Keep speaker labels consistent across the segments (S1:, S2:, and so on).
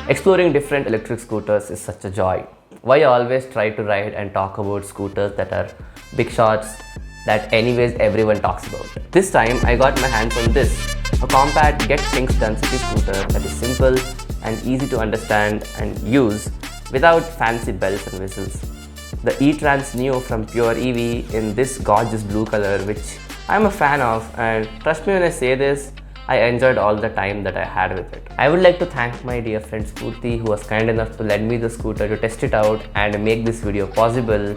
S1: Exploring different electric scooters is such a joy. Why always try to ride and talk about scooters that are big shots that anyways everyone talks about. This time I got my hands on this, a compact get things done city scooter that is simple and easy to understand and use without fancy bells and whistles. The e-Trance Neo from Pure EV in this gorgeous blue color, which I'm a fan of, and trust me when I say this, I enjoyed all the time that I had with it. I would like to thank my dear friend Spoorthi, who was kind enough to lend me the scooter to test it out and make this video possible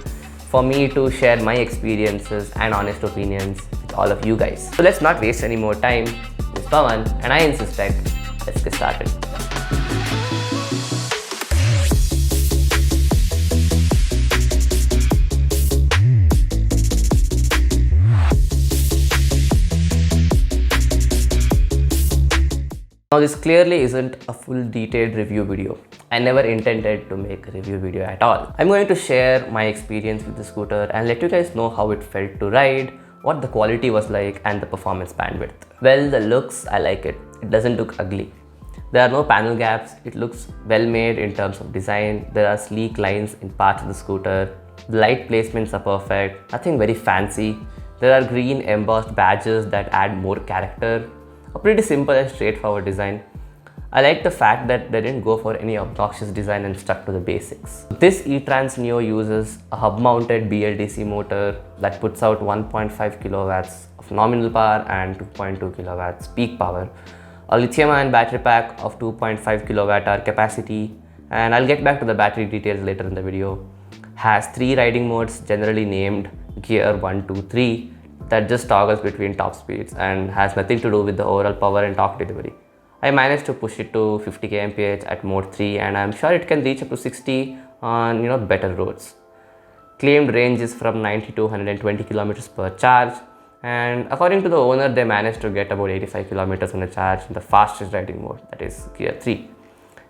S1: for me to share my experiences and honest opinions with all of you guys. So let's not waste any more time. This is Pawan and I Insist Tech. Let's get started. Now this clearly isn't a full detailed review video. I never intended to make a review video at all. I'm going to share my experience with the scooter and let you guys know how it felt to ride, what the quality was like and the performance bandwidth. Well, the looks, I like it. It doesn't look ugly. There are no panel gaps. It looks well made in terms of design. There are sleek lines in parts of the scooter. The light placements are perfect. Nothing very fancy. There are green embossed badges that add more character. A pretty simple and straightforward design. I like the fact that they didn't go for any obnoxious design and stuck to the basics. This e-Trance Neo uses a hub-mounted BLDC motor that puts out 1.5 kilowatts of nominal power and 2.2 kilowatts peak power, a lithium-ion battery pack of 2.5 kilowatt-hour capacity, and I'll get back to the battery details later in the video. Has 3 riding modes generally named Gear 1, 2, 3 that just toggles between top speeds and has nothing to do with the overall power and torque delivery. I managed to push it to 50 kmph at mode 3 and I'm sure it can reach up to 60 on better roads. Claimed range is from 90 to 120 kilometers per charge, and according to the owner they managed to get about 85 kilometers on a charge in the fastest riding mode, that is Gear 3.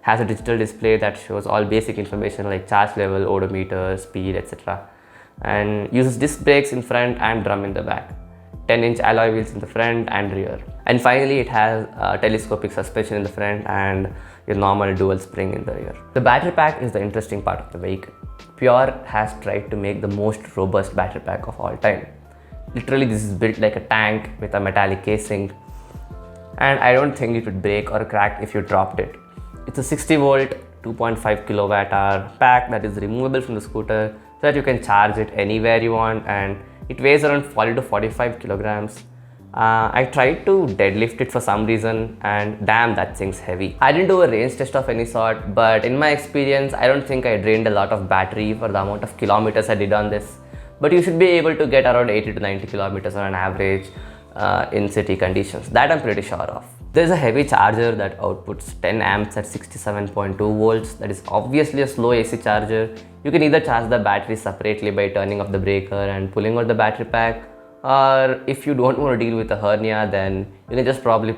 S1: Has a digital display that shows all basic information like charge level, odometer, speed, etc. and uses disc brakes in front and drum in the back. 10-inch alloy wheels in the front and rear. And finally it has a telescopic suspension in the front and your normal dual spring in the rear. The battery pack is the interesting part of the vehicle. Pure has tried to make the most robust battery pack of all time. Literally this is built like a tank with a metallic casing, and I don't think it would break or crack if you dropped it. It's a 60 volt 2.5 kilowatt hour pack that is removable from the scooter so that you can charge it anywhere you want, and it weighs around 40 to 45 kilograms. I tried to deadlift it for some reason and damn, that thing's heavy. I didn't do a range test of any sort, but in my experience I don't think I drained a lot of battery for the amount of kilometers I did on this. But you should be able to get around 80 to 90 kilometers on an average in city conditions. That I'm pretty sure of. There's a heavy charger that outputs 10 amps at 67.2 volts. That is obviously a slow AC charger. You can either charge the battery separately by turning off the breaker and pulling out the battery pack, or if you don't want to deal with a hernia, then you can probably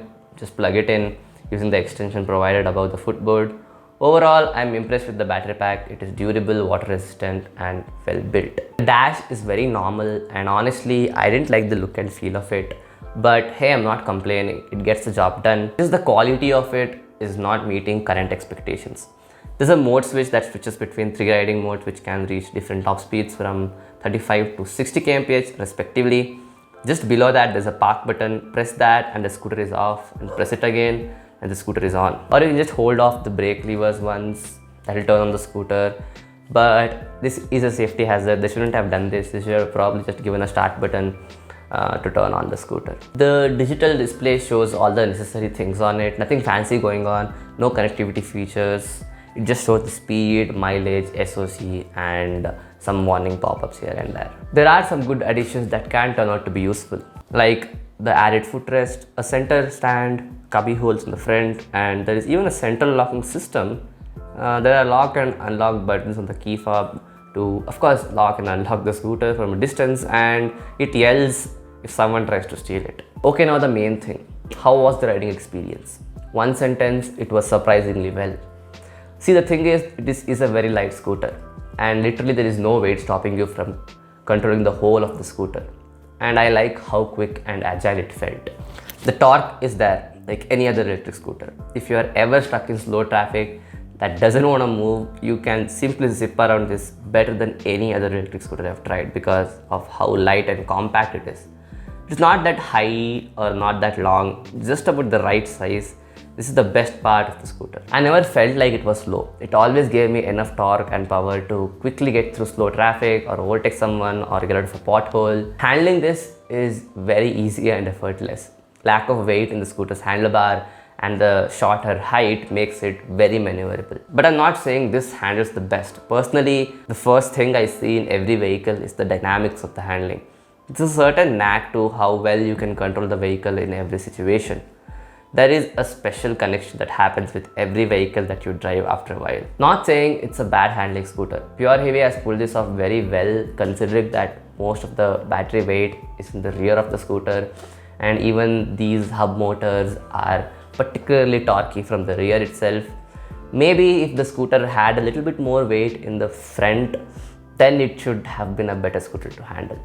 S1: plug it in using the extension provided above the footboard. Overall, I'm impressed with the battery pack. It is durable, water resistant and well built. The dash is very normal and honestly I didn't like the look and feel of it. But hey, I'm not complaining, it gets the job done. Just the quality of it is not meeting current expectations. There's a mode switch that switches between 3 riding modes which can reach different top speeds from 35 to 60 kmph respectively. Just below that there's a park button, press that and the scooter is off, and press it again and the scooter is on. Or you can just hold off the brake levers once, that will turn on the scooter. But this is a safety hazard, they shouldn't have done this. They should have probably just given a start button to turn on the scooter. The digital display shows all the necessary things on it, nothing fancy going on, no connectivity features. It just shows the speed, mileage, SOC and some warning pop-ups here and there. There are some good additions that can turn out to be useful, like the added footrest, a center stand, cubby holes in the front, and there is even a central locking system. There are lock and unlock buttons on the key fob to, of course, lock and unlock the scooter from a distance, and it yells if someone tries to steal it. Okay, now the main thing. How was the riding experience? One sentence, it was surprisingly well. See, the thing is, this is a very light scooter and literally there is no weight stopping you from controlling the whole of the scooter. And I like how quick and agile it felt. The torque is there like any other electric scooter. If you are ever stuck in slow traffic, that doesn't want to move, you can simply zip around this better than any other electric scooter I've tried because of how light and compact it is. It's not that high or not that long, just about the right size. This is the best part of the scooter. I never felt like it was slow. It always gave me enough torque and power to quickly get through slow traffic or overtake someone or get out of a pothole. Handling this is very easy and effortless. Lack of weight in the scooter's handlebar and the shorter height makes it very maneuverable. But I'm not saying this handles the best. Personally, the first thing I see in every vehicle is the dynamics of the handling. It's a certain knack to how well you can control the vehicle in every situation. There is a special connection that happens with every vehicle that you drive after a while. Not saying it's a bad handling scooter. Pure Heavy has pulled this off very well, considering that most of the battery weight is in the rear of the scooter, and even these hub motors are particularly torquey from the rear itself. Maybe if the scooter had a little bit more weight in the front, then it should have been a better scooter to handle.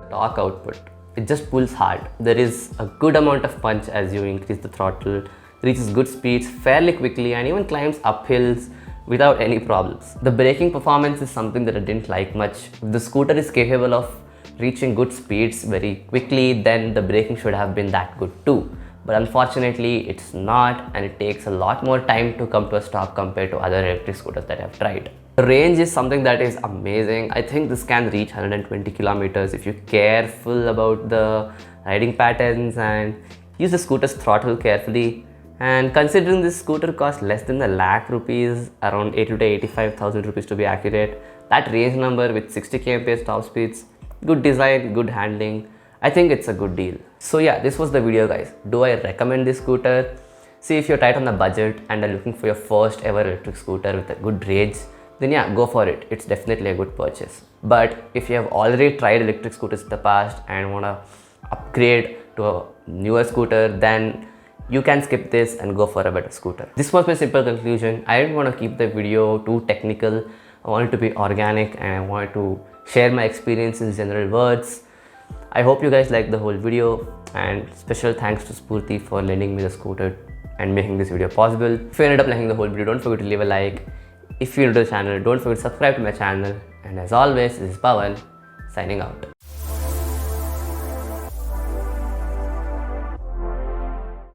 S1: Torque output, it just pulls hard. There is a good amount of punch as you increase the throttle, reaches good speeds fairly quickly and even climbs uphills without any problems. The braking performance is something that I didn't like much. If the scooter is capable of reaching good speeds very quickly, then the braking should have been that good too. But unfortunately it's not, and it takes a lot more time to come to a stop compared to other electric scooters that I've tried. The range is something that is amazing. I think this can reach 120 kilometers if you're careful about the riding patterns and use the scooter's throttle carefully. And considering this scooter costs less than a lakh rupees, around 80 to 85,000 rupees to be accurate, that range number with 60 kmph top speeds, good design, good handling, I think it's a good deal. So yeah, this was the video guys. Do I recommend this scooter? See, if you're tight on the budget and are looking for your first ever electric scooter with a good range, then yeah, go for it. It's definitely a good purchase. But if you have already tried electric scooters in the past and want to upgrade to a newer scooter, then you can skip this and go for a better scooter. This was my simple conclusion. I didn't want to keep the video too technical. I wanted to be organic and I wanted to share my experience in general words. I hope you guys liked the whole video, and special thanks to Spoorthi for lending me the scooter and making this video possible. If you ended up liking the whole video, don't forget to leave a like. If you're new to the channel, don't forget to subscribe to my channel. And as always, this is Pawan signing out.